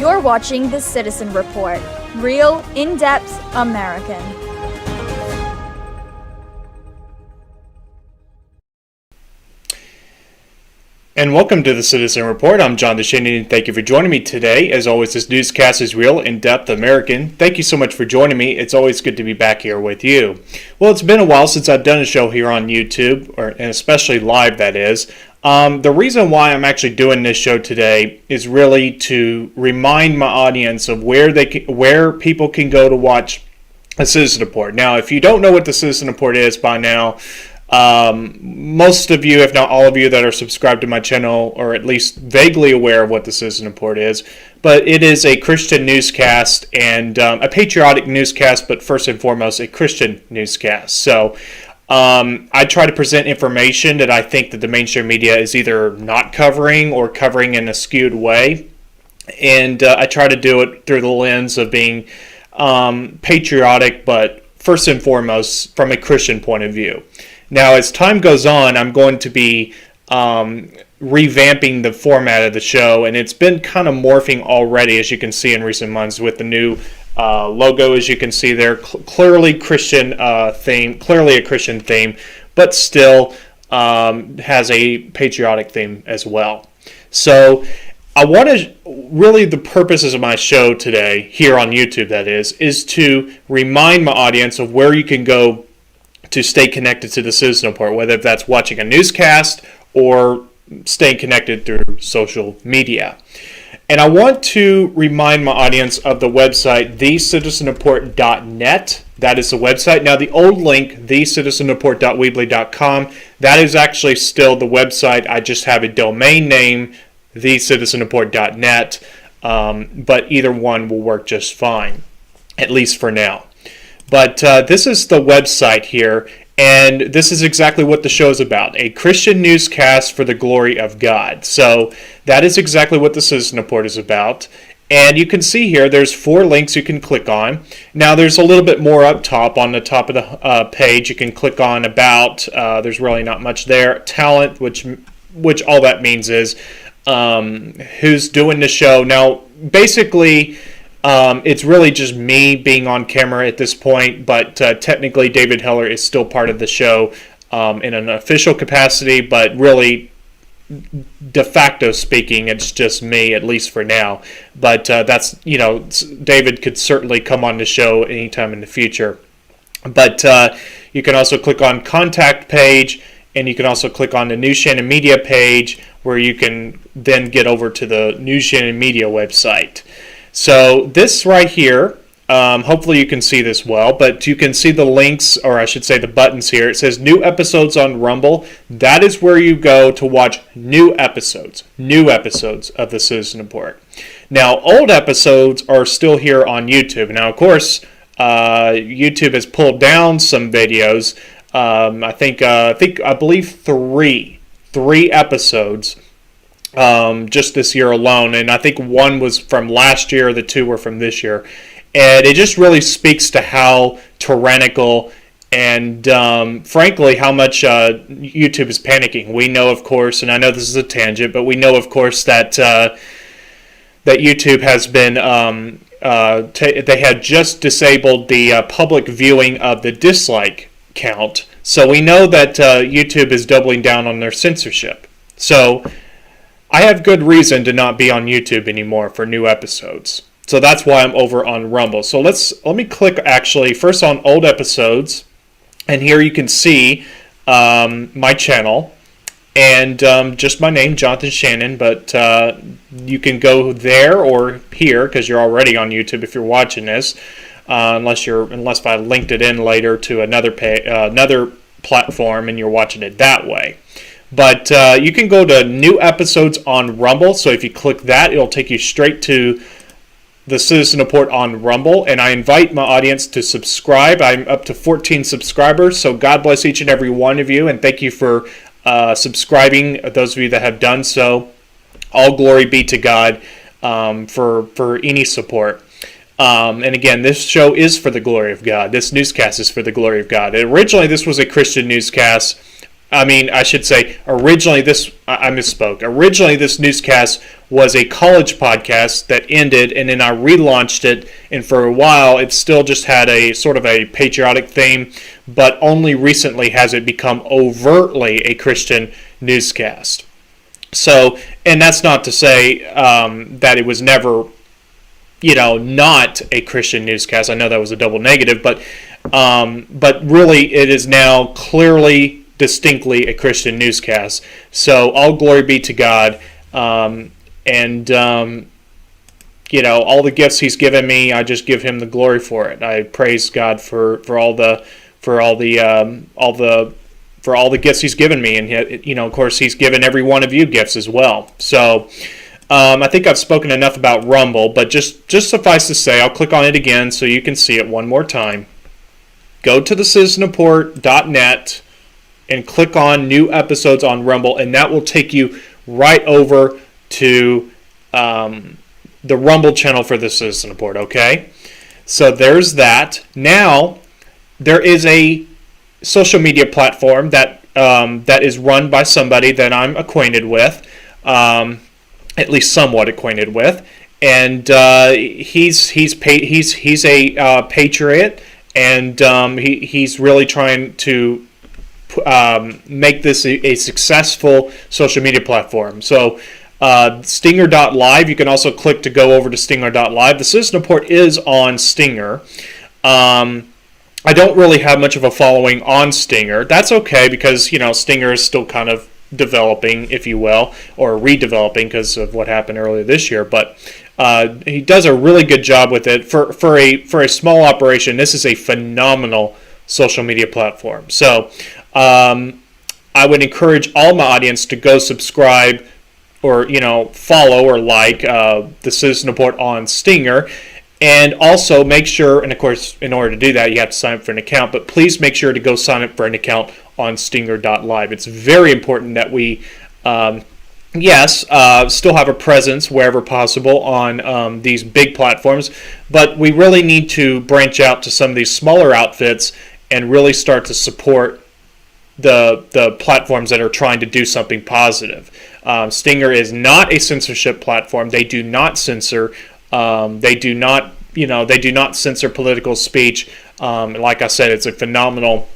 You're watching The Citizen Report, real, in-depth American. And welcome to the Citizen Report. I'm John DeShannon, and thank you for joining me today. As always, this newscast is real, in-depth American. Thank you so much for joining me. It's always good to be back here with you. Well, it's been a while since I've done a show here on YouTube, and especially live, that is. The reason why I'm actually doing this show today is really to remind my audience of where people can go to watch a Citizen Report. Now, if you don't know what the Citizen Report is by now, most of you, if not all of you that are subscribed to my channel, are at least vaguely aware of what the Citizen Report is. But it is a Christian newscast and a patriotic newscast, but first and foremost, a Christian newscast. So I try to present information that I think that the mainstream media is either not covering or covering in a skewed way. And I try to do it through the lens of being patriotic, but first and foremost, from a Christian point of view. Now, as time goes on, I'm going to be revamping the format of the show, and it's been kind of morphing already, as you can see in recent months, with the new logo, as you can see there, clearly Christian theme, clearly a Christian theme, but still has a patriotic theme as well. So I want to, really the purposes of my show today, here on YouTube that is to remind my audience of where you can go to stay connected to the Citizen Report, whether that's watching a newscast or staying connected through social media. And I want to remind my audience of the website, thecitizenreport.net. That is the website. Now, the old link, thecitizenreport.weebly.com, that is actually still the website. I just have a domain name, thecitizenreport.net, but either one will work just fine, at least for now. But this is the website here, and this is exactly what the show is about, a Christian newscast for the glory of God. So that is exactly what the Citizen Report is about. And you can see here, there's 4 links you can click on. Now, there's a little bit more up top. On the top of the page, you can click on About. There's really not much there. Talent, which all that means is who's doing the show. Now, basically, it's really just me being on camera at this point, but technically David Heller is still part of the show in an official capacity, but really, de facto speaking, it's just me, at least for now. But that's, David could certainly come on the show anytime in the future. But you can also click on Contact page, and you can also click on the New Shannon Media page, where you can then get over to the New Shannon Media website. So this right here, hopefully you can see this well, but you can see the links, or I should say the buttons here. It says new episodes on Rumble. That is where you go to watch new episodes of the Citizen Report. Now, old episodes are still here on YouTube. Now, of course, YouTube has pulled down some videos. I believe three episodes. Just this year alone, and I think 1 was from last year, the 2 were from this year, and it just really speaks to how tyrannical and frankly how much YouTube is panicking. We know, of course, and I know this is a tangent, but we know, of course, that YouTube has been they had just disabled the public viewing of the dislike count, so we know that YouTube is doubling down on their censorship. So I have good reason to not be on YouTube anymore for new episodes. So that's why I'm over on Rumble. So let me click actually first on old episodes. And here you can see my channel and just my name, Jonathan Shannon. But you can go there or here because you're already on YouTube if you're watching this. Unless I linked it in later to another platform and you're watching it that way. But you can go to new episodes on Rumble. So if you click that, it'll take you straight to the Citizen Report on Rumble. And I invite my audience to subscribe. I'm up to 14 subscribers. So God bless each and every one of you. And thank you for subscribing, those of you that have done so. All glory be to God for any support. And again, this show is for the glory of God. This newscast is for the glory of God. Originally, this was a Christian newscast. I should say, originally I misspoke. Originally, this newscast was a college podcast that ended, and then I relaunched it, and for a while, it still just had a sort of a patriotic theme, but only recently has it become overtly a Christian newscast. So, and that's not to say that it was never, not a Christian newscast. I know that was a double negative, but really, it is now clearly, distinctly a Christian newscast. So all glory be to God, all the gifts He's given me, I just give Him the glory for it. I praise God for all the gifts He's given me, and of course, He's given every one of you gifts as well. So I think I've spoken enough about Rumble, but just suffice to say, I'll click on it again so you can see it one more time. Go to thecitizenreport.net and click on new episodes on Rumble, and that will take you right over to the Rumble channel for the Citizen Report, okay? So there's that. Now, there is a social media platform that is run by somebody that I'm acquainted with, at least somewhat acquainted with, and he's a patriot, and he's really trying to make this a successful social media platform. So Stinger.live, you can also click to go over to Stinger.live. The Citizen Report is on Stinger. I don't really have much of a following on Stinger. That's okay, because Stinger is still kind of developing, if you will, or redeveloping because of what happened earlier this year. But he does a really good job with it. For a small operation, this is a phenomenal social media platform. So I would encourage all my audience to go subscribe or follow or like the Citizen Report on Stinger, and also make sure, and of course in order to do that you have to sign up for an account, but please make sure to go sign up for an account on Stinger.live. It's very important that we still have a presence wherever possible on these big platforms, but we really need to branch out to some of these smaller outfits and really start to support the platforms that are trying to do something positive. Stinger is not a censorship platform. They do not censor. They do not censor political speech. Like I said, it's a phenomenal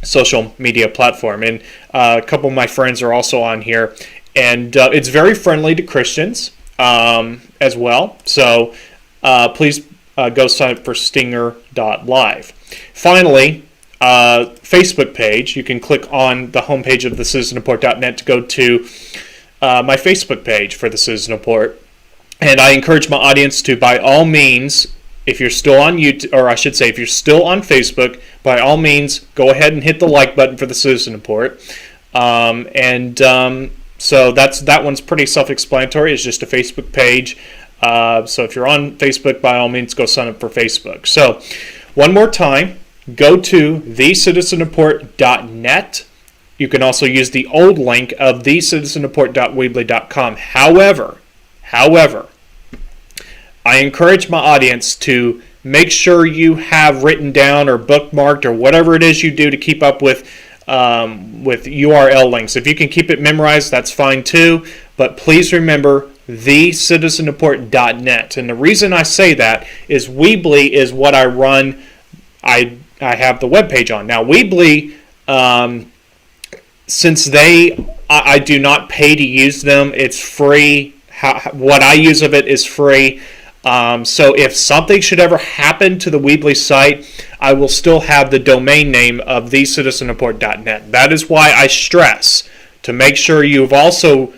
social media platform, and a couple of my friends are also on here, and it's very friendly to Christians as well. So please go sign up for Stinger.live. Finally, Facebook page. You can click on the homepage of thecitizenreport.net to go to my Facebook page for the Citizen Report. And I encourage my audience to, by all means, if you're still on YouTube, or I should say, if you're still on Facebook, by all means, go ahead and hit the like button for the Citizen Report. So that one's pretty self-explanatory. It's just a Facebook page. So if you're on Facebook, by all means, go sign up for Facebook. So one more time, go to thecitizenreport.net. You can also use the old link of thecitizenreport.weebly.com. However, I encourage my audience to make sure you have written down or bookmarked or whatever it is you do to keep up with URL links. If you can keep it memorized, that's fine too. But please remember thecitizenreport.net. And the reason I say that is Weebly is what I run. I have the webpage on. Now, Weebly, since I do not pay to use them, it's free. What I use of it is free. So if something should ever happen to the Weebly site, I will still have the domain name of thecitizenreport.net. That is why I stress to make sure you've also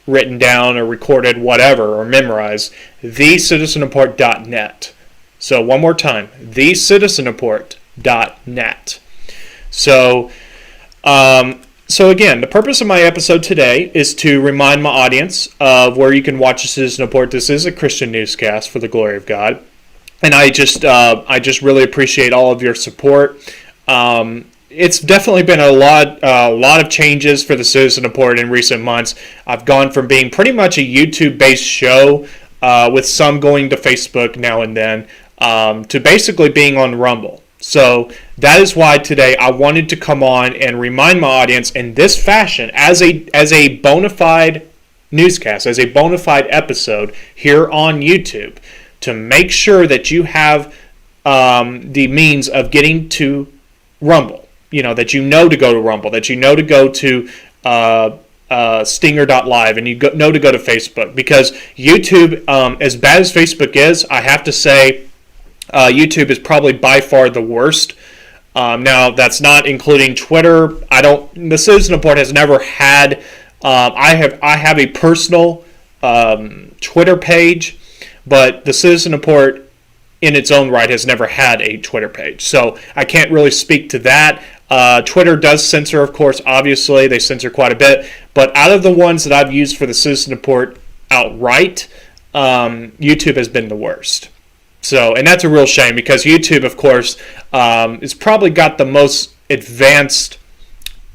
written down or recorded whatever or memorized thecitizenreport.net. So one more time, thecitizenreport.net. So again, the purpose of my episode today is to remind my audience of where you can watch the Citizen Report. This is a Christian newscast for the glory of God, and I just really appreciate all of your support. It's definitely been a lot of changes for the Citizen Report in recent months. I've gone from being pretty much a YouTube-based show, with some going to Facebook now and then, to basically being on Rumble. So that is why today I wanted to come on and remind my audience in this fashion, as a bona fide newscast, as a bona fide episode here on YouTube, to make sure that you have the means of getting to Rumble. That you know to go to Rumble, that you know to go to Stinger.live, and you know to go to Facebook. Because YouTube, as bad as Facebook is, I have to say YouTube is probably by far the worst. Now, that's not including Twitter. The Citizen Report has never had, I have a personal Twitter page, but the Citizen Report in its own right has never had a Twitter page. So I can't really speak to that. Twitter does censor, of course, obviously. They censor quite a bit. But out of the ones that I've used for the Citizen Report outright, YouTube has been the worst. So, and that's a real shame, because YouTube, of course, has probably got the most advanced,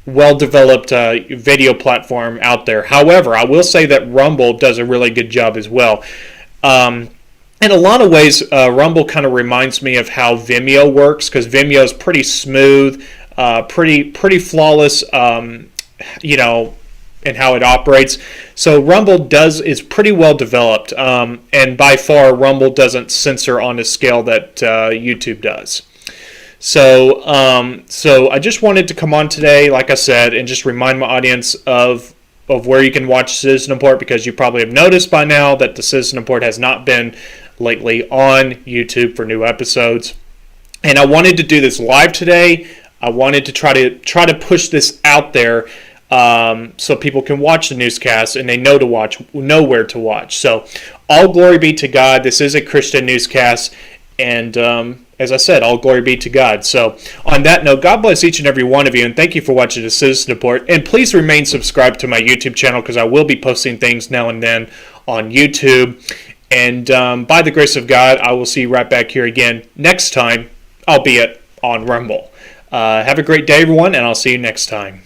well-developed video platform out there. However, I will say that Rumble does a really good job as well. In a lot of ways, Rumble kind of reminds me of how Vimeo works, because Vimeo is pretty smooth, pretty flawless, in how it operates. So Rumble is pretty well developed, and by far Rumble doesn't censor on a scale that YouTube does. So I just wanted to come on today, like I said, and just remind my audience of where you can watch Citizen Report, because you probably have noticed by now that the Citizen Report has not been lately on YouTube for new episodes. And I wanted to do this live today. I wanted to try to push this out there, so people can watch the newscast and they know where to watch. So all glory be to God. This is a Christian newscast, and as I said, all glory be to God. So on that note, God bless each and every one of you, and thank you for watching the Citizen Report. And please remain subscribed to my YouTube channel, because I will be posting things now and then on YouTube. And by the grace of God, I will see you right back here again next time, albeit on Rumble. Have a great day, everyone, and I'll see you next time.